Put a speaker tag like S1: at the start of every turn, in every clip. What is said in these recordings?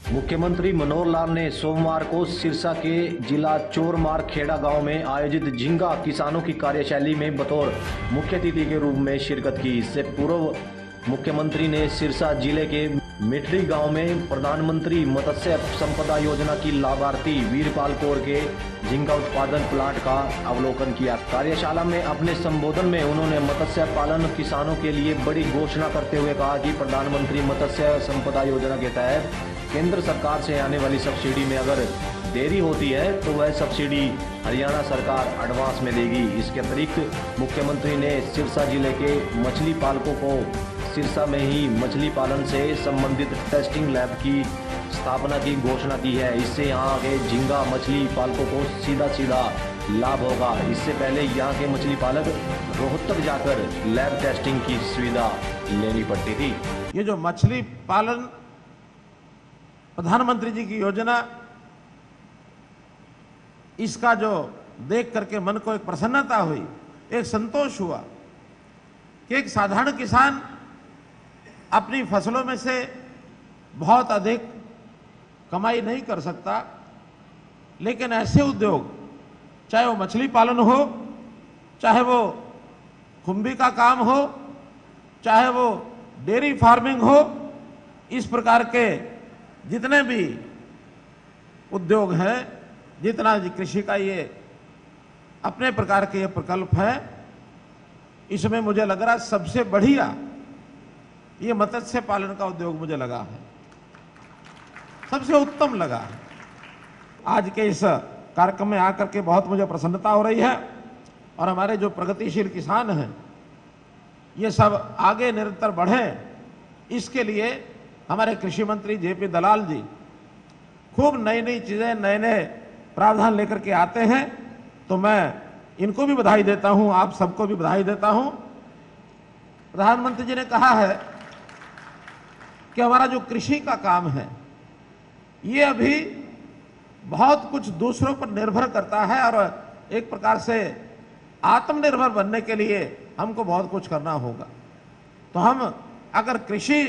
S1: मुख्यमंत्री मनोहर लाल ने सोमवार को सिरसा के जिला चोरमार खेड़ा गांव में आयोजित झींगा किसानों की कार्यशैली में बतौर मुख्य अतिथि के रूप में शिरकत की। इससे पूर्व मुख्यमंत्री ने सिरसा जिले के मिठड़ी गांव में प्रधानमंत्री मत्स्य संपदा योजना की लाभार्थी वीरपाल कौर के झींगा उत्पादन प्लांट का अवलोकन किया। कार्यशाला में अपने संबोधन में उन्होंने मत्स्य पालन किसानों के लिए बड़ी घोषणा करते हुए कहा कि प्रधानमंत्री मत्स्य संपदा योजना के तहत केंद्र सरकार से आने वाली सब्सिडी में अगर देरी होती है तो वह सब्सिडी हरियाणा सरकार एडवांस में देगी। इसके अतिरिक्त मुख्यमंत्री ने सिरसा जिले के मछली पालकों को सिरसा में ही मछली पालन से संबंधित टेस्टिंग लैब की स्थापना की घोषणा की है। इससे यहाँ के झींगा मछली पालकों को सीधा लाभ होगा। इससे पहले यहाँ के मछली पालक रोहतक जाकर लैब टेस्टिंग की सुविधा लेनी पड़ती थी।
S2: ये जो मछली पालन प्रधानमंत्री जी की योजना, इसका जो देख करके मन को एक प्रसन्नता हुई, एक संतोष हुआ कि एक साधारण किसान अपनी फसलों में से बहुत अधिक कमाई नहीं कर सकता, लेकिन ऐसे उद्योग, चाहे वो मछली पालन हो, चाहे वो खुम्बी का काम हो, चाहे वो डेयरी फार्मिंग हो, इस प्रकार के जितने भी उद्योग हैं, जितना कृषि का ये अपने प्रकार के ये प्रकल्प है, इसमें मुझे लग रहा है सबसे बढ़िया ये मत्स्य पालन का उद्योग मुझे लगा है, सबसे उत्तम लगा है। आज के इस कार्यक्रम में आकर के बहुत मुझे प्रसन्नता हो रही है और हमारे जो प्रगतिशील किसान हैं ये सब आगे निरंतर बढ़ें, इसके लिए हमारे कृषि मंत्री जेपी दलाल जी खूब नई नई चीजें, नए नए प्रावधान लेकर के आते हैं, तो मैं इनको भी बधाई देता हूं, आप सबको भी बधाई देता हूं। प्रधानमंत्री जी ने कहा है कि हमारा जो कृषि का काम है ये अभी बहुत कुछ दूसरों पर निर्भर करता है और एक प्रकार से आत्मनिर्भर बनने के लिए हमको बहुत कुछ करना होगा। तो हम अगर कृषि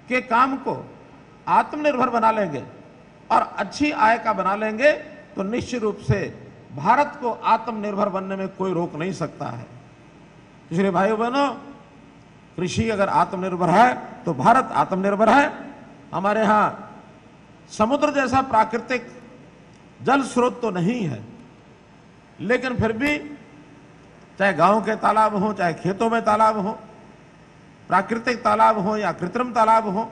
S2: के काम को आत्मनिर्भर बना लेंगे और अच्छी आय का बना लेंगे तो निश्चित रूप से भारत को आत्मनिर्भर बनने में कोई रोक नहीं सकता है। इसलिए भाइयों बहनों, कृषि अगर आत्मनिर्भर है तो भारत आत्मनिर्भर है। हमारे यहाँ समुद्र जैसा प्राकृतिक जल स्रोत तो नहीं है, लेकिन फिर भी चाहे गांव के तालाब हो, चाहे खेतों में तालाब हो, प्राकृतिक तालाब हो या कृत्रिम तालाब हो,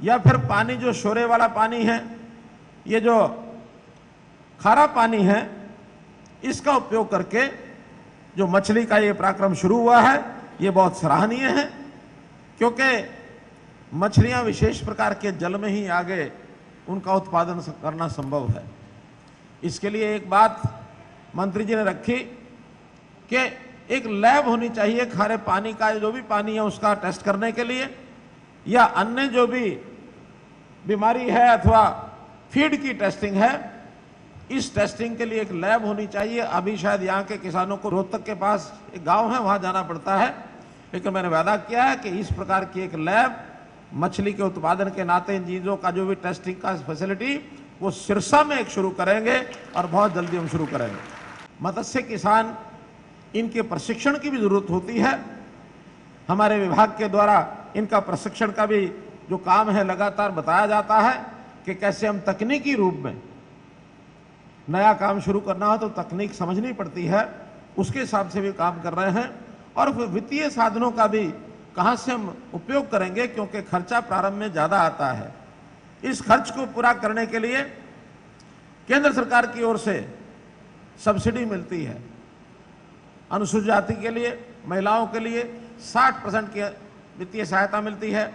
S2: या फिर पानी जो शोरे वाला पानी है, ये जो खारा पानी है, इसका उपयोग करके जो मछली का ये पराक्रम शुरू हुआ है ये बहुत सराहनीय है, क्योंकि मछलियां विशेष प्रकार के जल में ही आगे उनका उत्पादन करना संभव है। इसके लिए एक बात मंत्री जी ने रखी कि एक लैब होनी चाहिए खारे पानी का, जो भी पानी है उसका टेस्ट करने के लिए, या अन्य जो भी बीमारी है अथवा फीड की टेस्टिंग है, इस टेस्टिंग के लिए एक लैब होनी चाहिए। अभी शायद यहाँ के किसानों को रोहतक के पास एक गांव है, वहां जाना पड़ता है, लेकिन मैंने वादा किया है कि इस प्रकार की एक लैब मछली के उत्पादन के नाते इन चीजों का जो भी टेस्टिंग का फैसिलिटी वो सिरसा में एक शुरू करेंगे और बहुत जल्दी हम शुरू करेंगे। मत्स्य किसान, इनके प्रशिक्षण की भी जरूरत होती है। हमारे विभाग के द्वारा इनका प्रशिक्षण का भी जो काम है लगातार बताया जाता है कि कैसे हम तकनीकी रूप में नया काम शुरू करना हो तो तकनीक समझनी पड़ती है, उसके हिसाब से भी काम कर रहे हैं। और वित्तीय साधनों का भी कहां से हम उपयोग करेंगे, क्योंकि खर्चा प्रारंभ में ज्यादा आता है। इस खर्च को पूरा करने के लिए केंद्र सरकार की ओर से सब्सिडी मिलती है। अनुसूचित जाति के लिए, महिलाओं के लिए 60% की वित्तीय सहायता मिलती है।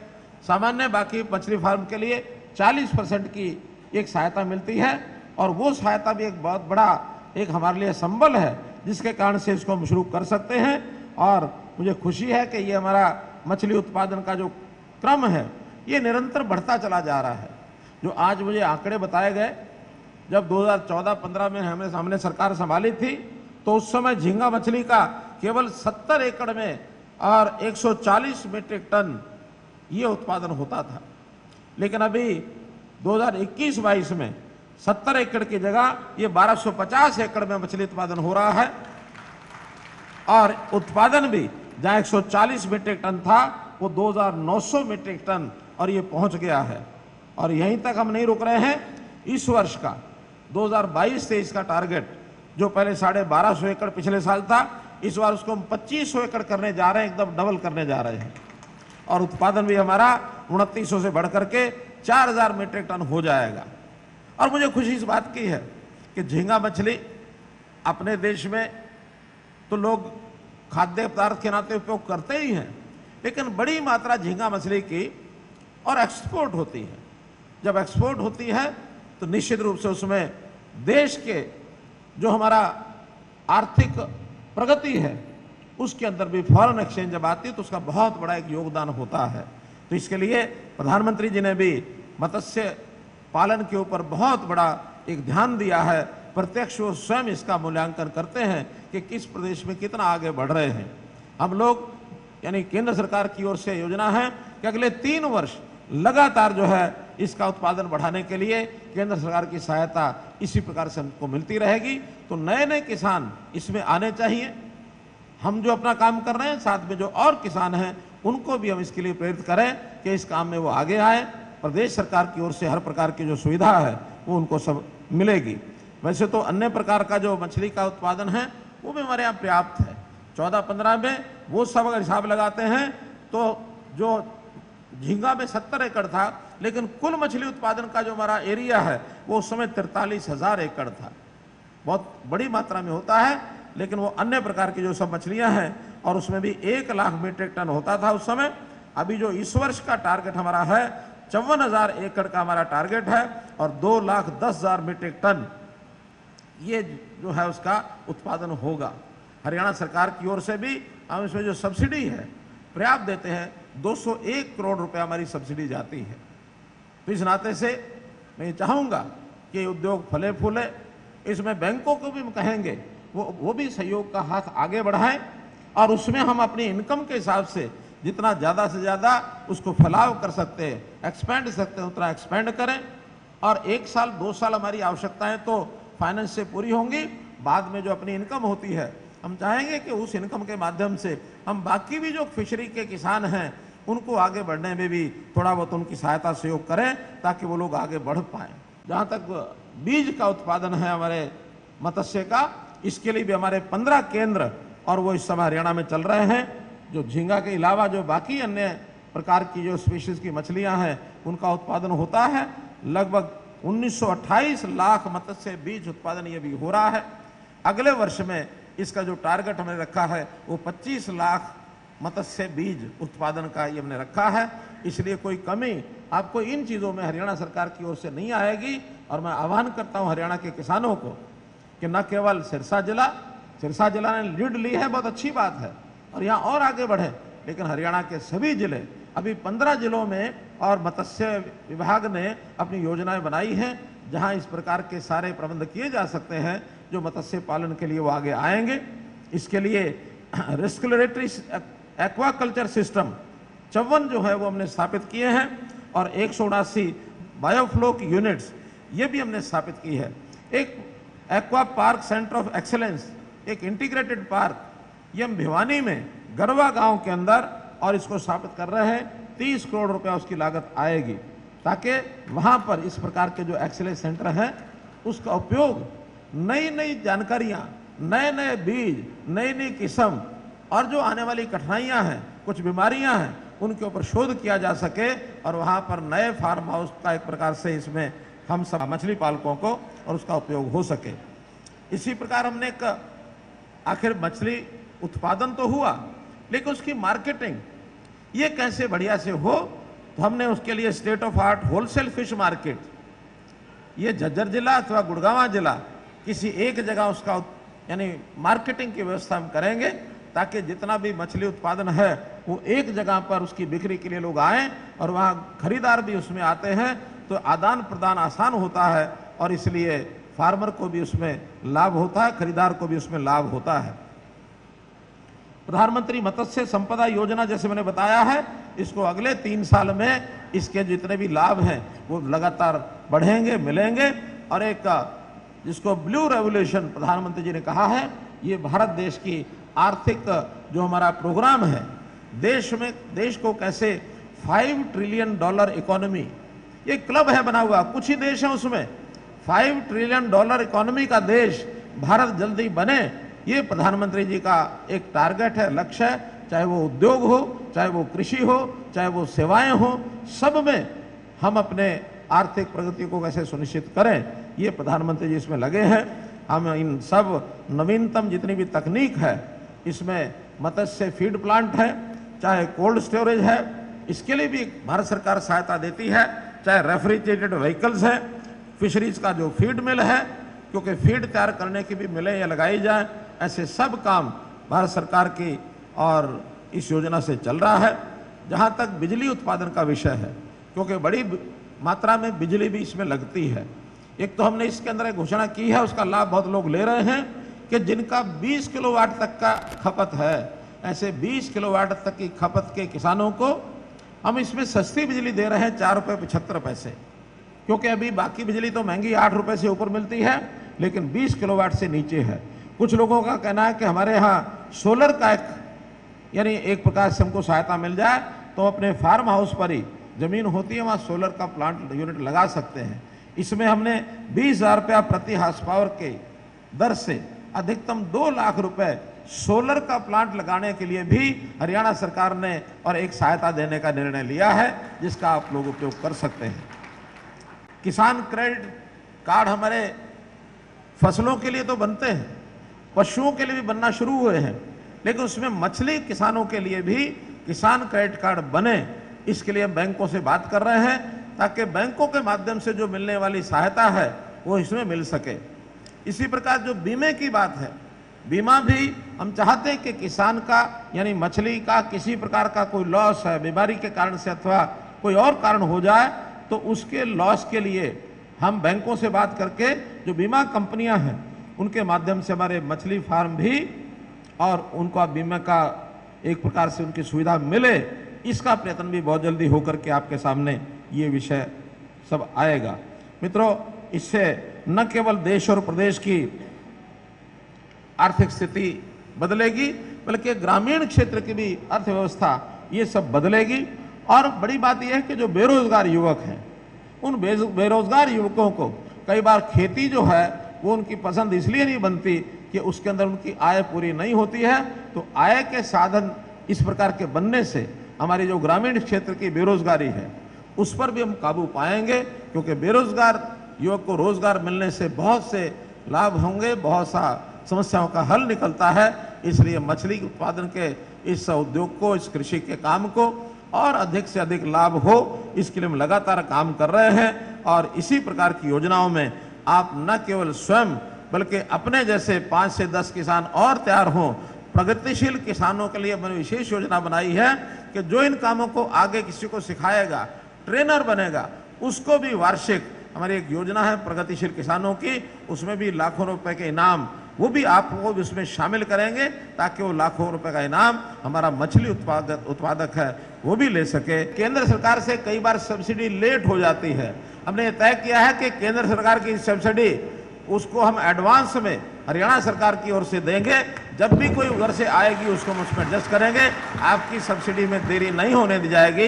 S2: सामान्य बाकी मछली फार्म के लिए 40% की एक सहायता मिलती है, और वो सहायता भी एक बहुत बड़ा एक हमारे लिए संबल है, जिसके कारण से इसको हम शुरू कर सकते हैं। और मुझे खुशी है कि ये हमारा मछली उत्पादन का जो क्रम है ये निरंतर बढ़ता चला जा रहा है। जो आज मुझे आंकड़े बताए गए, जब 2014-15 में हमने सरकार संभाली थी तो उस समय झींगा मछली का केवल 70 एकड़ में और 140 मीट्रिक टन ये उत्पादन होता था। लेकिन अभी 2021-22 में 70 एकड़ की जगह ये 1250 एकड़ में मछली उत्पादन हो रहा है। और उत्पादन भी जहां 140 मीट्रिक टन था वो 2900 मीट्रिक टन और ये पहुंच गया है। और यहीं तक हम नहीं रुक रहे हैं। इस वर्ष का 2022-23 का टारगेट जो पहले 1250 एकड़ पिछले साल था, इस बार उसको हम 2500 एकड़ करने जा रहे हैं, एकदम डबल करने जा रहे हैं। और उत्पादन भी हमारा 2900 से बढ़कर के 4000 मीट्रिक टन हो जाएगा। और मुझे खुशी इस बात की है कि झींगा मछली अपने देश में तो लोग खाद्य पदार्थ के नाते उपयोग करते ही हैं, लेकिन बड़ी मात्रा झींगा मछली की और एक्सपोर्ट होती है। जब एक्सपोर्ट होती है तो निश्चित रूप से उसमें देश के जो हमारा आर्थिक प्रगति है उसके अंदर भी फॉरेन एक्सचेंज जब आती है तो उसका बहुत बड़ा एक योगदान होता है। तो इसके लिए प्रधानमंत्री जी ने भी मत्स्य पालन के ऊपर बहुत बड़ा एक ध्यान दिया है। प्रत्यक्ष वो स्वयं इसका मूल्यांकन करते हैं कि किस प्रदेश में कितना आगे बढ़ रहे हैं हम लोग। यानी केंद्र सरकार की ओर से योजना है कि अगले 3 वर्ष लगातार जो है इसका उत्पादन बढ़ाने के लिए केंद्र सरकार की सहायता इसी प्रकार से हमको मिलती रहेगी। तो नए नए किसान इसमें आने चाहिए। हम जो अपना काम कर रहे हैं, साथ में जो और किसान हैं उनको भी हम इसके लिए प्रेरित करें कि इस काम में वो आगे आए। प्रदेश सरकार की ओर से हर प्रकार की जो सुविधा है वो उनको सब मिलेगी। वैसे तो अन्य प्रकार का जो मछली का उत्पादन है वो भी हमारे यहाँ पर्याप्त है। 14-15 में वो सब अगर हिसाब लगाते हैं तो जो झींगा में 70 एकड़ था, लेकिन कुल मछली उत्पादन का जो हमारा एरिया है वो उस समय 43,000 एकड़ था। बहुत बड़ी मात्रा में होता है, लेकिन वो अन्य प्रकार की जो सब मछलियां हैं और उसमें भी 1 लाख मीट्रिक टन होता था उस समय। अभी जो इस वर्ष का टारगेट हमारा है 54,000 एकड़ का हमारा टारगेट है और 2,10,000 मीट्रिक टन ये जो है उसका उत्पादन होगा। हरियाणा सरकार की ओर से भी हम इसमें जो सब्सिडी है पर्याप्त देते हैं। 201 करोड़ रुपए हमारी सब्सिडी जाती है। तो इस नाते से मैं ये चाहूँगा कि उद्योग फले फूले। इसमें बैंकों को भी हम कहेंगे वो भी सहयोग का हाथ आगे बढ़ाएं और उसमें हम अपनी इनकम के हिसाब से जितना ज़्यादा से ज़्यादा उसको फैलाव कर सकते हैं, एक्सपेंड सकते हैं, उतना एक्सपेंड करें। और 1 साल 2 साल हमारी आवश्यकताएं तो फाइनेंस से पूरी होंगी। बाद में जो अपनी इनकम होती है हम चाहेंगे कि उस इनकम के माध्यम से हम बाकी भी जो फिशरी के किसान हैं उनको आगे बढ़ने में भी थोड़ा बहुत उनकी सहायता सहयोग करें ताकि वो लोग आगे बढ़ पाएँ। जहाँ तक बीज का उत्पादन है हमारे मत्स्य का, इसके लिए भी हमारे 15 केंद्र और वो इस समय हरियाणा में चल रहे हैं। जो झींगा के अलावा जो बाकी अन्य प्रकार की जो स्पीशीज की मछलियां हैं उनका उत्पादन होता है। लगभग 1928 लाख मत्स्य बीज उत्पादन ये भी हो रहा है। अगले वर्ष में इसका जो टारगेट हमने रखा है वो 25 लाख मत्स्य बीज उत्पादन का ये हमने रखा है। इसलिए कोई कमी आपको इन चीज़ों में हरियाणा सरकार की ओर से नहीं आएगी। और मैं आह्वान करता हूँ हरियाणा के किसानों को कि न केवल सिरसा जिला ने लीड ली है, बहुत अच्छी बात है और यहाँ और आगे बढ़े, लेकिन हरियाणा के सभी जिले, अभी 15 जिलों में और मत्स्य विभाग ने अपनी योजनाएं बनाई हैं जहां इस प्रकार के सारे प्रबंध किए जा सकते हैं जो मत्स्य पालन के लिए वो आगे आएंगे। इसके लिए रेस्कुलेटरी एक्वाकल्चर सिस्टम 54 जो है वो हमने स्थापित किए हैं और 179 बायोफ्लोक यूनिट्स ये भी हमने स्थापित की है। एक aqua park centre of excellence, एक इंटीग्रेटेड पार्क ये हम भिवानी में गरवा गांव के अंदर और इसको स्थापित कर रहे हैं। 30 करोड़ रुपया उसकी लागत आएगी ताकि वहां पर इस प्रकार के जो एक्सेलेंस सेंटर हैं उसका उपयोग नई नई जानकारियां, नए नए बीज, नई नई किस्म और जो आने वाली कठिनाइयां हैं, कुछ बीमारियां हैं, उनके ऊपर शोध किया जा सके और वहां पर नए फार्म हाउस का एक प्रकार से इसमें हम सब मछली पालकों को और उसका उपयोग हो सके। इसी प्रकार हमने एक आखिर मछली उत्पादन तो हुआ लेकिन उसकी मार्केटिंग ये कैसे बढ़िया से हो, तो हमने उसके लिए state of art wholesale fish market ये झज्जर जिला अथवा गुड़गांव जिला किसी एक जगह उसका यानी मार्केटिंग की व्यवस्था हम करेंगे ताकि जितना भी मछली उत्पादन है वो एक जगह पर उसकी बिक्री के लिए लोग आएं और वहाँ खरीदार भी उसमें आते हैं तो आदान प्रदान आसान होता है और इसलिए फार्मर को भी उसमें लाभ होता है, खरीदार को भी उसमें लाभ होता है। प्रधानमंत्री मत्स्य संपदा योजना जैसे मैंने बताया है इसको अगले 3 साल में इसके जितने भी लाभ हैं वो लगातार बढ़ेंगे, मिलेंगे। और एक जिसको ब्लू रेवोल्यूशन प्रधानमंत्री जी ने कहा है, ये भारत देश की आर्थिक जो हमारा प्रोग्राम है, देश को कैसे $5 ट्रिलियन इकोनॉमी, ये क्लब है बना हुआ, कुछ ही देश है उसमें, $5 ट्रिलियन इकोनॉमी का देश भारत जल्दी बने, ये प्रधानमंत्री जी का एक टारगेट है, लक्ष्य है। चाहे वो उद्योग हो, चाहे वो कृषि हो, चाहे वो सेवाएं हो, सब में हम अपने आर्थिक प्रगति को कैसे सुनिश्चित करें, ये प्रधानमंत्री जी इसमें लगे हैं। हम इन सब नवीनतम जितनी भी तकनीक है, इसमें मत्स्य फीड प्लांट है, चाहे कोल्ड स्टोरेज है, इसके लिए भी भारत सरकार सहायता देती है, चाहे रेफ्रिजरेटेड व्हीकल्स है, फिशरीज का जो फीड मिल है, क्योंकि फीड तैयार करने की भी मिलें या लगाई जाए, ऐसे सब काम भारत सरकार की और इस योजना से चल रहा है। जहां तक बिजली उत्पादन का विषय है, क्योंकि बड़ी मात्रा में बिजली भी इसमें लगती है, एक तो हमने इसके अंदर एक घोषणा की है, उसका लाभ बहुत लोग ले रहे हैं कि जिनका 20 किलोवाट तक का खपत है, ऐसे 20 किलोवाट तक की खपत के किसानों को हम इसमें सस्ती बिजली दे रहे हैं, ₹4.75, क्योंकि अभी बाकी बिजली तो महंगी ₹8 से ऊपर मिलती है, लेकिन 20 किलोवाट से नीचे है। कुछ लोगों का कहना है कि हमारे यहाँ सोलर का यानी एक प्रकार से हमको सहायता मिल जाए तो अपने फार्म हाउस पर ही जमीन होती है, वहाँ सोलर का प्लांट यूनिट लगा सकते हैं। इसमें हमने 20,000 रुपया प्रति हाउस पावर के दर से अधिकतम 2 लाख रुपए सोलर का प्लांट लगाने के लिए भी हरियाणा सरकार ने और एक सहायता देने का निर्णय लिया है, जिसका आप लोग उपयोग कर सकते हैं। किसान क्रेडिट कार्ड हमारे फसलों के लिए तो बनते हैं, पशुओं के लिए भी बनना शुरू हुए हैं, लेकिन उसमें मछली किसानों के लिए भी किसान क्रेडिट कार्ड बने, इसके लिए बैंकों से बात कर रहे हैं, ताकि बैंकों के माध्यम से जो मिलने वाली सहायता है वो इसमें मिल सके। इसी प्रकार जो बीमे की बात है, बीमा भी हम चाहते हैं कि किसान का यानी मछली का किसी प्रकार का कोई लॉस है, बीमारी के कारण से अथवा कोई और कारण हो जाए, तो उसके लॉस के लिए हम बैंकों से बात करके जो बीमा कंपनियां हैं उनके माध्यम से हमारे मछली फार्म भी और उनको बीमा का एक प्रकार से उनकी सुविधा मिले, इसका प्रयत्न भी बहुत जल्दी होकर के आपके सामने ये विषय सब आएगा। मित्रों, इससे न केवल देश और प्रदेश की आर्थिक स्थिति बदलेगी, बल्कि ग्रामीण क्षेत्र की भी अर्थव्यवस्था ये सब बदलेगी। और बड़ी बात यह है कि जो बेरोजगार युवक हैं, उन बेरोजगार युवकों को कई बार खेती जो है वो उनकी पसंद इसलिए नहीं बनती कि उसके अंदर उनकी आय पूरी नहीं होती है। तो आय के साधन इस प्रकार के बनने से हमारी जो ग्रामीण क्षेत्र की बेरोजगारी है उस पर भी हम काबू पाएंगे, क्योंकि बेरोजगार युवक को रोजगार मिलने से बहुत से लाभ होंगे, बहुत सा समस्याओं का हल निकलता है। इसलिए मछली उत्पादन के इस उद्योग को, इस कृषि के काम को और अधिक से अधिक लाभ हो, इसके लिए हम लगातार काम कर रहे हैं। और इसी प्रकार की योजनाओं में आप न केवल स्वयं बल्कि अपने जैसे 5 से 10 किसान और तैयार हों। प्रगतिशील किसानों के लिए मैंने विशेष योजना बनाई है कि जो इन कामों को आगे किसी को सिखाएगा, ट्रेनर बनेगा, उसको भी वार्षिक हमारी एक योजना है प्रगतिशील किसानों की, उसमें भी लाखों रुपए के इनाम, वो भी आपको भी उसमें शामिल करेंगे, ताकि वो लाखों रुपए का इनाम हमारा मछली उत्पादक है वो भी ले सके। केंद्र सरकार से कई बार सब्सिडी लेट हो जाती है, हमने ये तय किया है कि केंद्र सरकार की सब्सिडी उसको हम एडवांस में हरियाणा सरकार की ओर से देंगे। जब भी कोई उधर से आएगी उसको हम उसमें एडजस्ट करेंगे, आपकी सब्सिडी में देरी नहीं होने दी जाएगी।